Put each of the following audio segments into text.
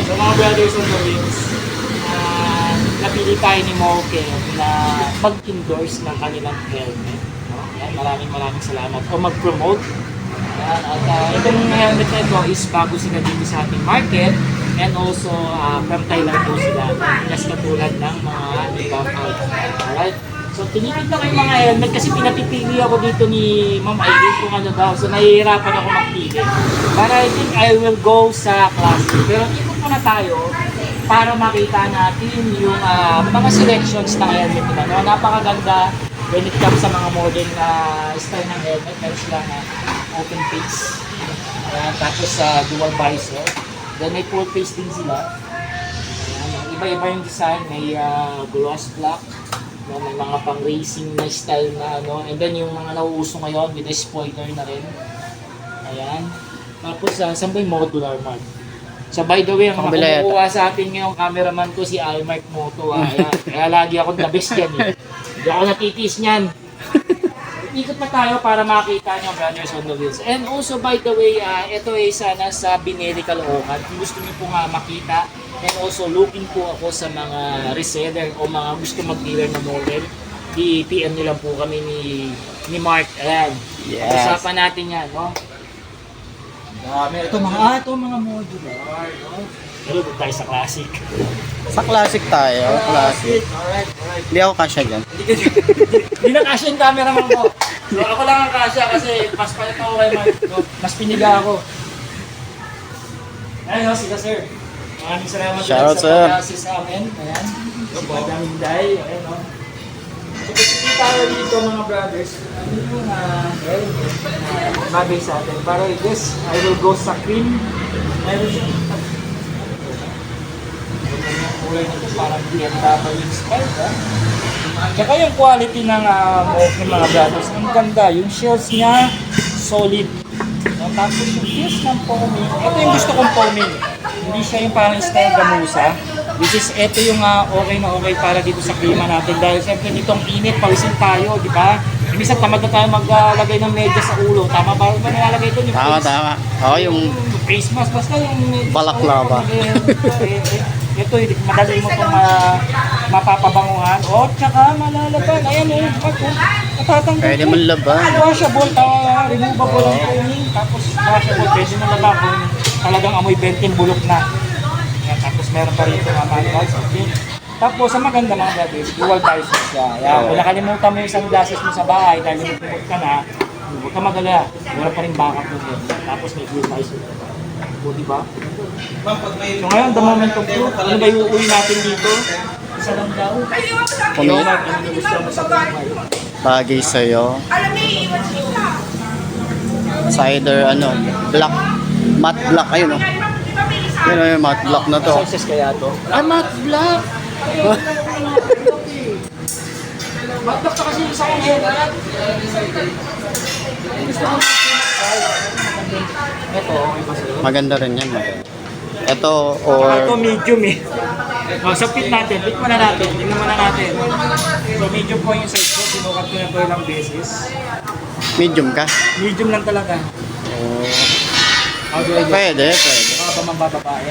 So mga brothers on the wings, napili tayo ni Moke na mag-endorse ng kanilang helmet. No? Yan, maraming salamat. O mag-promote. Yan, at itong helmet na ito is bago sila dito sa ating market. And also, from Thailand po sila. Just katulad ng mga ibang out. Alright? So, tinitignan ko yung mga helmet kasi pinapipili ako dito ni Ma'am Irene kung ano daw. So, nahihirapan ako magpili. Para I think I will go sa classic. Pero ikot muna tayo para makita natin yung mga selections ng helmet nila. No? Napakaganda when it comes sa mga modern style ng helmet. Meron sila na open face. Tapos dual visor. Then may full face din sila. Iba-iba yung design. May gloss black. No, may mga pang racing na style na ano, and then yung mga nauuso ngayon with a spoiler na rin. Ayan. Tapos saan ba yung modular man? So by the way, ang kumukuha sa atin ngayong cameraman ko si iMark Moto. Ayan. Kaya lagi ako the best yan eh. Hindi ako natitiis niyan. Ikot pa tayo para makita nyo brothers on the wheels. And also by the way, ito ay sana sa Bineri Caloocan. Kung gusto niyo po nga makita. And also looking po ako sa mga reseller o mga gusto mag-dealer na model. I-PM nila po kami ni Mark. Ayan. Yes. Usapan natin yan, no? Ito mga modular. No? Pero doon tayo sa classic. Sa classic tayo. Classic. Alright. Hindi ako kasya dyan. Hindi na kasya yung cameraman ko. So, ako lang ang kasya kasi mas palit ako kay Mark. So, mas piniga ako. Ayan, sila sir. Maraming salamat Shoutout, sa sir. pag-assist sa amin. Ayan. Si Madam Inday. Ayan, o. So, kasi tayo dito mga brothers, ano yung bagay sa atin. Para this, I will go sa cream. Meron siya. Kulay nito parang BMW style, ha? Tsaka yung quality ng mga brothers, ang ganda. Yung shells niya, solid. Tapos yung fuse ng foaming, ito yung gusto kong foaming. Hindi siya yung parang style gamusa. Which is, ito yung okay na okay para dito sa klima natin. Dahil siyempre ditong init, pawisin tayo, di ba? Minsan tamad na tayo maglagay ng medyas sa ulo. Tama ba? Ba nilalagay ito? Yung Tama. Oo, yung face mask. Basta yung balaklava. Ito, madali mo itong mapapabanguhan. O, tsaka malalaban. Ayan o, matatanggal. pwede mong laban. Washable, removable ang foaming. Tapos washable, pwede mo laban kung talagang amoy bentin, bulok na. Yan, tapos meron pa rin ito mga manuals. Okay. Tapos, ang maganda mga brothers, dual visor siya. Yan, kung nakalimutan mo yung sunglasses mo sa bahay, dahil lumipimot ka na, huwag ka magala. Meron pa rin backup mo din. Tapos may dual visor. O, diba? So ngayon, the moment of truth, ano ba yung uuwi natin dito? Isa lang daw. Kung Ano gusto mo sa buhay? bagay sa'yo. Cider, black. Matte black, ayun o. Yun o, yung matte black na to. Sizes kaya to? Matte black! Matte black pa kasi yung sa akin. Gusto ko ito, may pasalo. Maganda rin yan. Ito, or... Ito medium eh. So fit natin, fit muna natin, tingnan muna natin. So medium po yung size ko, sinukat ko na ito ilang beses. Medium ka? Medium lang talaga. Oh. Pwede. Baka ba mambababae?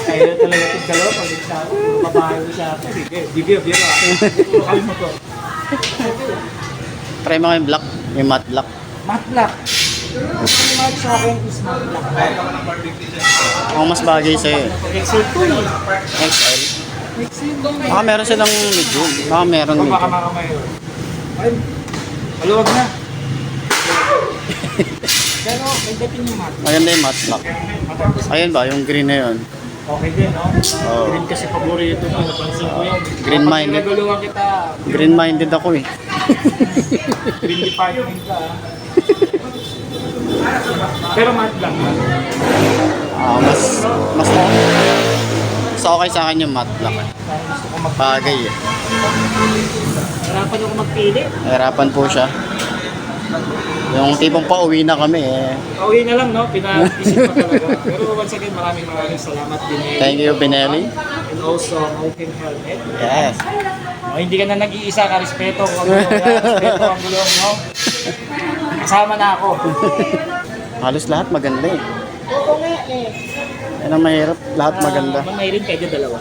Kaya talaga itong dalawa, pag nagsabi, babae ko siya ako. Bibiro ah. Puro kami mo to. Try mo yung black, yung matte black. Matte black. Yung matte sa akin is matte black. Ang mas bagay sa'yo. XL to eh. XL. XL lang. Baka meron silang medium. Baka meron Baka medium. makamayor. Ayun. Maluwag na. Pero may dating yung matte. Maganda yung matte black. Ayun ba, yung green na yun. Okay din, no? Oo. Green kasi paborito ko. Napansin ko yun. Green-minded. Kapag pinaguluhan kita, Green-minded ako eh. green department ka. Pero matte black na. Mas okay sa akin yung matte black. Parang gusto ko mag- Bagay eh. Harapan ako magpili. Hirapan po siya. Yung tipong pauwi na kami eh. Pauwi na lang, no? Pinaisip pa talaga. Pero once again, maraming salamat din. Thank you, Pinelli. And also, open helmet. Yes. Hindi ka na nag-iisa ka, respeto ang gulong. Respeto ang gulong, no? Kasama na ako. Halos lahat maganda eh. Oo nga eh. Yan ang mahirap. Lahat maganda. Mayroon kayo dalawa.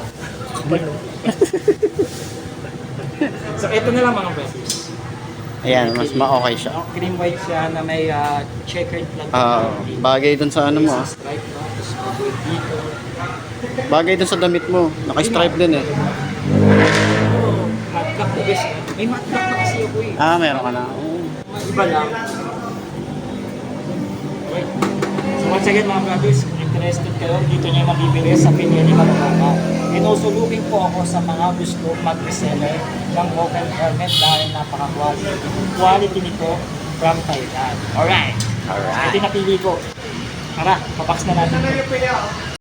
So, ito na lang mga brothers. Ayan, mas ma-okay siya. Cream white siya na may checkered flag. Bagay dun sa ano mo. Stripe, no? Tapos pag dito. Bagay dun sa damit mo. Naka-stripe din eh. Matte black na guys. May matte black na kasi ako eh. Meron ka na. Iba lang. Okay. So once again mga brothers, kung interested kayo, dito niya mabibili sa Pinili Malabanga. And also looking po ako sa mga gusto mag-reseller ng Woken Helmet dahil napaka-quality nito from Thailand. Alright. Ito yung napili ko. Tara, pabox na natin.